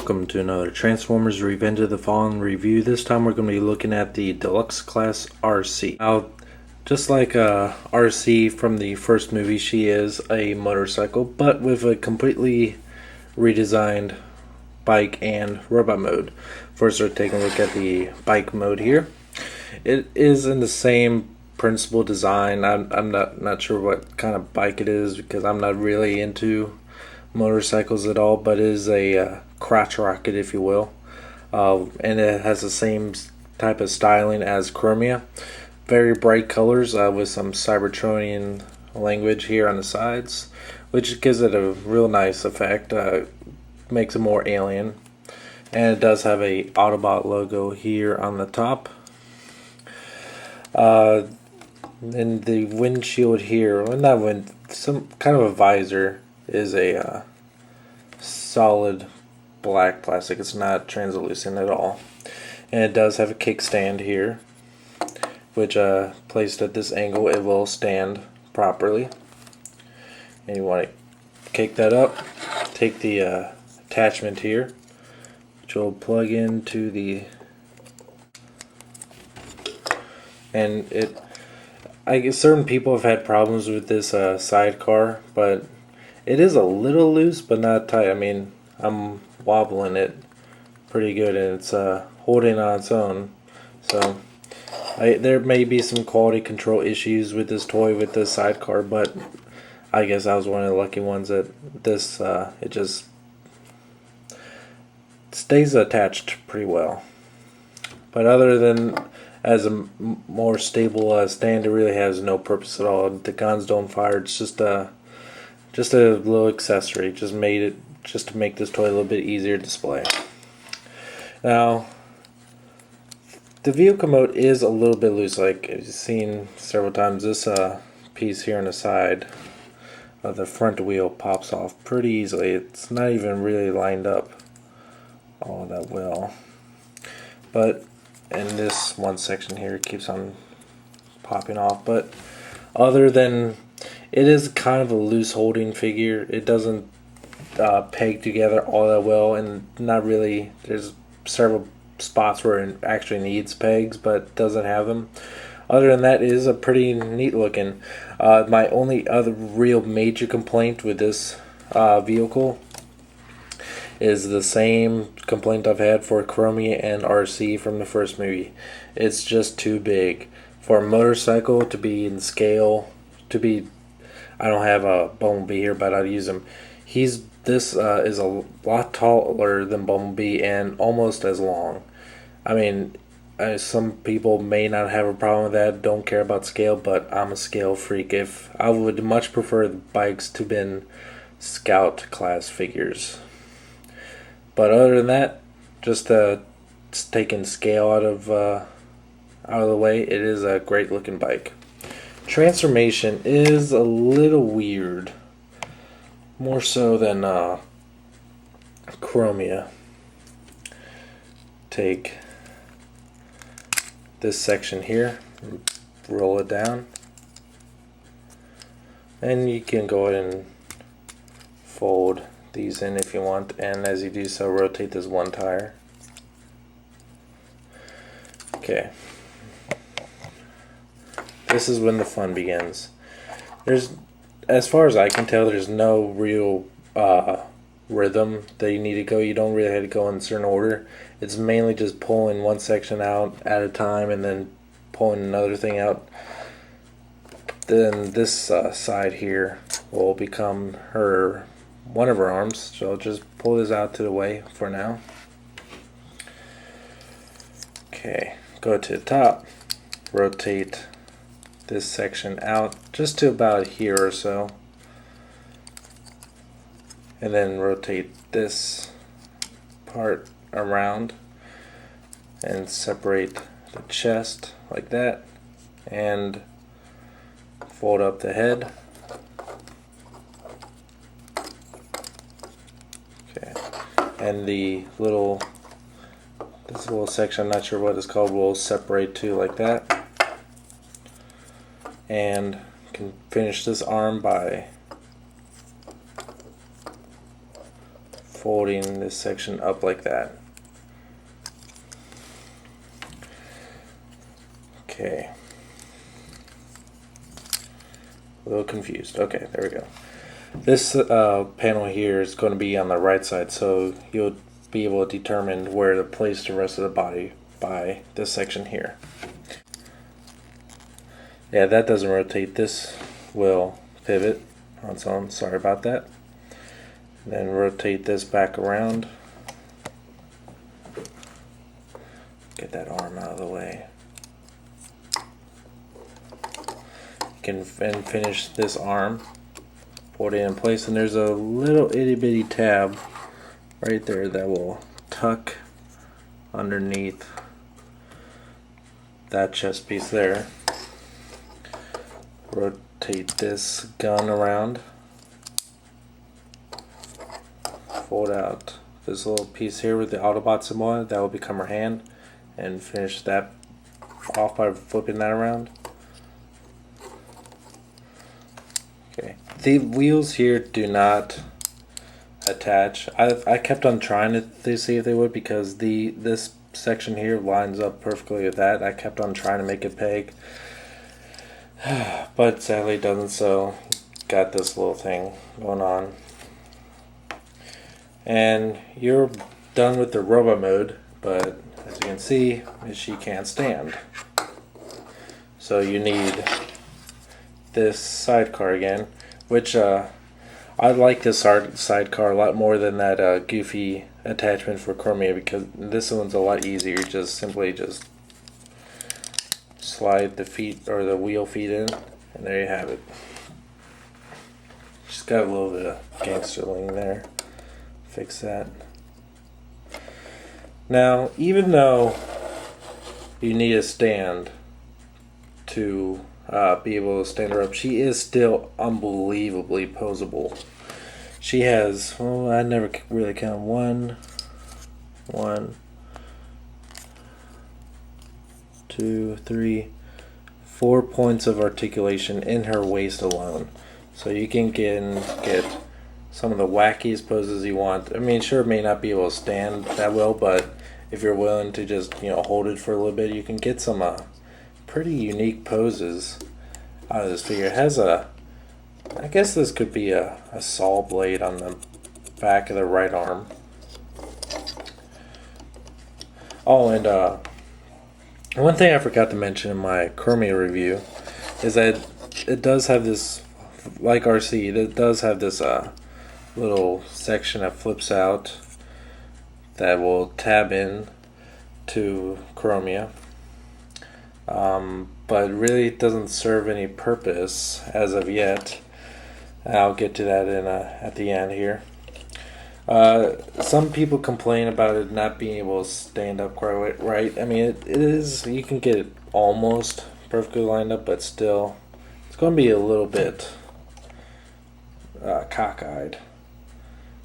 Welcome to another Transformers Revenge of the Fallen review. This time we're going to be looking at the Deluxe class Arcee. Now, just like Arcee from the first movie, she is a motorcycle, but with a completely redesigned bike and robot mode. First, we're taking a look at the bike mode here. It is in the same principal design. I'm not sure what kind of bike it is because I'm not really into motorcycles at all, but it is a crotch rocket, if you will, and it has the same type of styling as Chromia. Very bright colors with some Cybertronian language here on the sides, which gives it a real nice effect. Makes it more alien, and it does have a Autobot logo here on the top. And the windshield here, well, not wind, some kind of a visor, is a solid black plastic. It's not translucent at all, and it does have a kickstand here, which placed at this angle it will stand properly. And you want to kick that up, take the attachment here, which will plug into the, and it, I guess certain people have had problems with this sidecar, but it is a little loose, but not tight. I mean, I'm wobbling it pretty good, and it's holding on its own. So there may be some quality control issues with this toy with the sidecar, but I guess I was one of the lucky ones that this it just stays attached pretty well. But other than as a more stable stand, it really has no purpose at all. The guns don't fire. It's just a little accessory, just made it just to make this toy a little bit easier to display. Now, the vehicle mode is a little bit loose, like you've seen several times. This piece here on the side of the front wheel pops off pretty easily. It's not even really lined up all that well, but in this one section here it keeps on popping off. But other than, it is kind of a loose holding figure. It doesn't peg together all that well, and not really. There's several spots where it actually needs pegs, but doesn't have them. Other than that, it is a pretty neat looking. My only other real major complaint with this vehicle is the same complaint I've had for Chromia and Arcee from the first movie. It's just too big for a motorcycle to be in scale. I don't have a Bumblebee here, but I'd use him. This is a lot taller than Bumblebee and almost as long. I mean, some people may not have a problem with that, don't care about scale, but I'm a scale freak. If I would much prefer the bikes to been Scout class figures. But other than that, just taking scale out of the way, it is a great looking bike. Transformation is a little weird, more so than Chromia. Take this section here, and roll it down, and you can go ahead and fold these in if you want, and as you do so, rotate this one tire. Okay. This is when the fun begins. As far as I can tell, there's no real rhythm that you need to go. You don't really have to go in a certain order. It's mainly just pulling one section out at a time and then pulling another thing out. Then this side here will become one of her arms. So I'll just pull this out to the way for now. Okay, go to the top, rotate this section out just to about here or so, and then rotate this part around and separate the chest like that, and fold up the head. Okay, and this little section, I'm not sure what it's called, will separate too like that. And can finish this arm by folding this section up like that. Okay. A little confused. Okay, there we go. This panel here is going to be on the right side, so you'll be able to determine where to place the rest of the body by this section here. Yeah, that doesn't rotate. This will pivot on its own. Sorry about that. Then rotate this back around. Get that arm out of the way. You can finish this arm. Put it in place, and there's a little itty bitty tab right there that will tuck underneath that chest piece there. Rotate this gun around. Fold out this little piece here with the Autobot symbol on it. That will become her hand, and finish that off by flipping that around. Okay, the wheels here do not attach. I kept on trying to see if they would, because this section here lines up perfectly with that. I kept on trying to make it peg, but sadly it doesn't. So got this little thing going on, and you're done with the robot mode. But as you can see, she can't stand, so you need this sidecar again, which I like this sidecar a lot more than that goofy attachment for Chromia, because this one's a lot easier. Just simply slide the feet or the wheel feet in, and there you have it. Just got a little bit of gangsterling there. Fix that. Now, even though you need a stand to be able to stand her up, she is still unbelievably posable. She has, well, I never really count, 1, 2, 3, 4 points of articulation in her waist alone. So you can get some of the wackiest poses you want. I mean, sure, it may not be able to stand that well, but if you're willing to just, hold it for a little bit, you can get some pretty unique poses out of this figure. It has I guess this could be a saw blade on the back of the right arm. Oh, and one thing I forgot to mention in my Chromia review is that it does have this, like Arcee, it does have this little section that flips out that will tab in to Chromia. But really doesn't serve any purpose as of yet. I'll get to that at the end here. Some people complain about it not being able to stand up quite right. I mean, it is, you can get it almost perfectly lined up, but still, it's going to be a little bit cockeyed.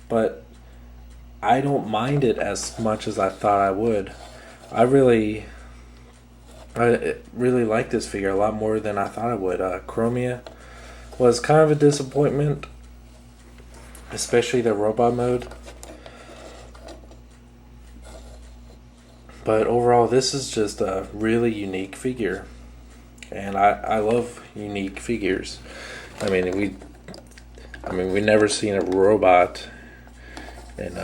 But I don't mind it as much as I thought I would. I really like this figure a lot more than I thought I would. Chromia was kind of a disappointment, especially the robot mode. But overall, this is just a really unique figure, and I love unique figures. I mean, we've never seen a robot in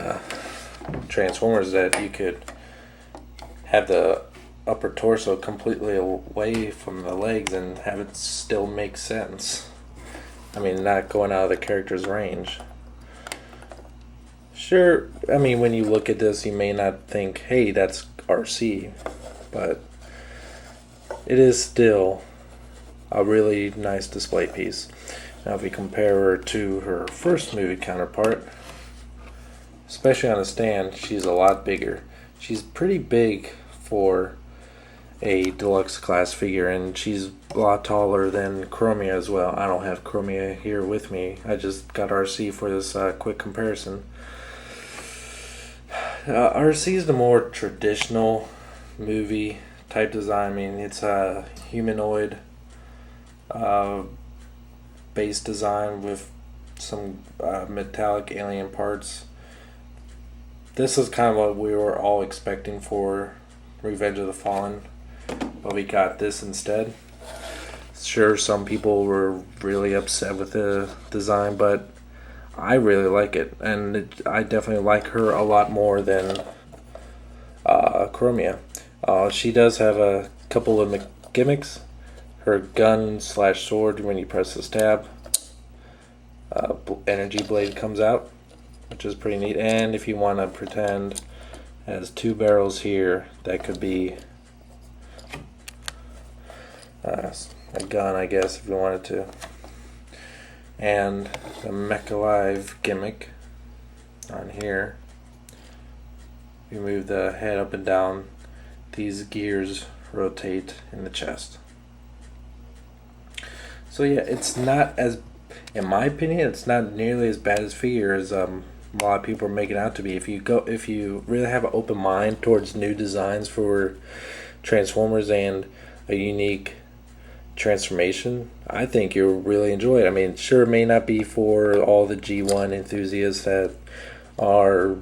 Transformers that you could have the upper torso completely away from the legs and have it still make sense. I mean, not going out of the character's range. Sure, I mean, when you look at this, you may not think, hey, that's Arcee, but it is still a really nice display piece. Now, if we compare her to her first movie counterpart, especially on a stand, she's a lot bigger. She's pretty big for a deluxe class figure, and she's a lot taller than Chromia as well. I don't have Chromia here with me. I just got Arcee for this quick comparison. Arcee is the more traditional movie type design. I mean, it's a humanoid base design with some metallic alien parts. this is kind of what we were all expecting for Revenge of the Fallen, but we got this instead. Sure, some people were really upset with the design, but I really like it, and I definitely like her a lot more than Chromia. She does have a couple of gimmicks. Her gun / sword, when you press this tab, energy blade comes out, which is pretty neat. And if you want to pretend it has 2 barrels here, that could be a gun, I guess, if you wanted to. And the Mech Alive gimmick on here, you move the head up and down, these gears rotate in the chest. So yeah, it's not as, in my opinion, it's not nearly as bad as figure as a lot of people are making it out to be. If you really have an open mind towards new designs for Transformers and a unique transformation, I think you'll really enjoy it. I mean, sure, it may not be for all the G1 enthusiasts that are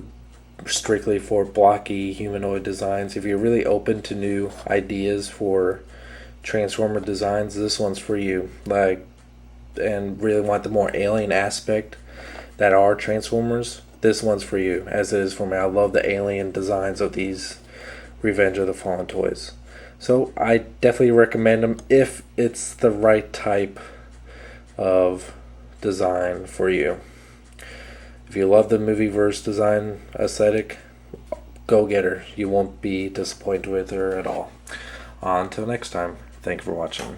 strictly for blocky humanoid designs. If you're really open to new ideas for Transformer designs, this one's for you. And really want the more alien aspect that are Transformers, this one's for you, as it is for me. I love the alien designs of these Revenge of the Fallen toys. So I definitely recommend them if it's the right type of design for you. If you love the movieverse design aesthetic, go get her. You won't be disappointed with her at all. Until next time, thank you for watching.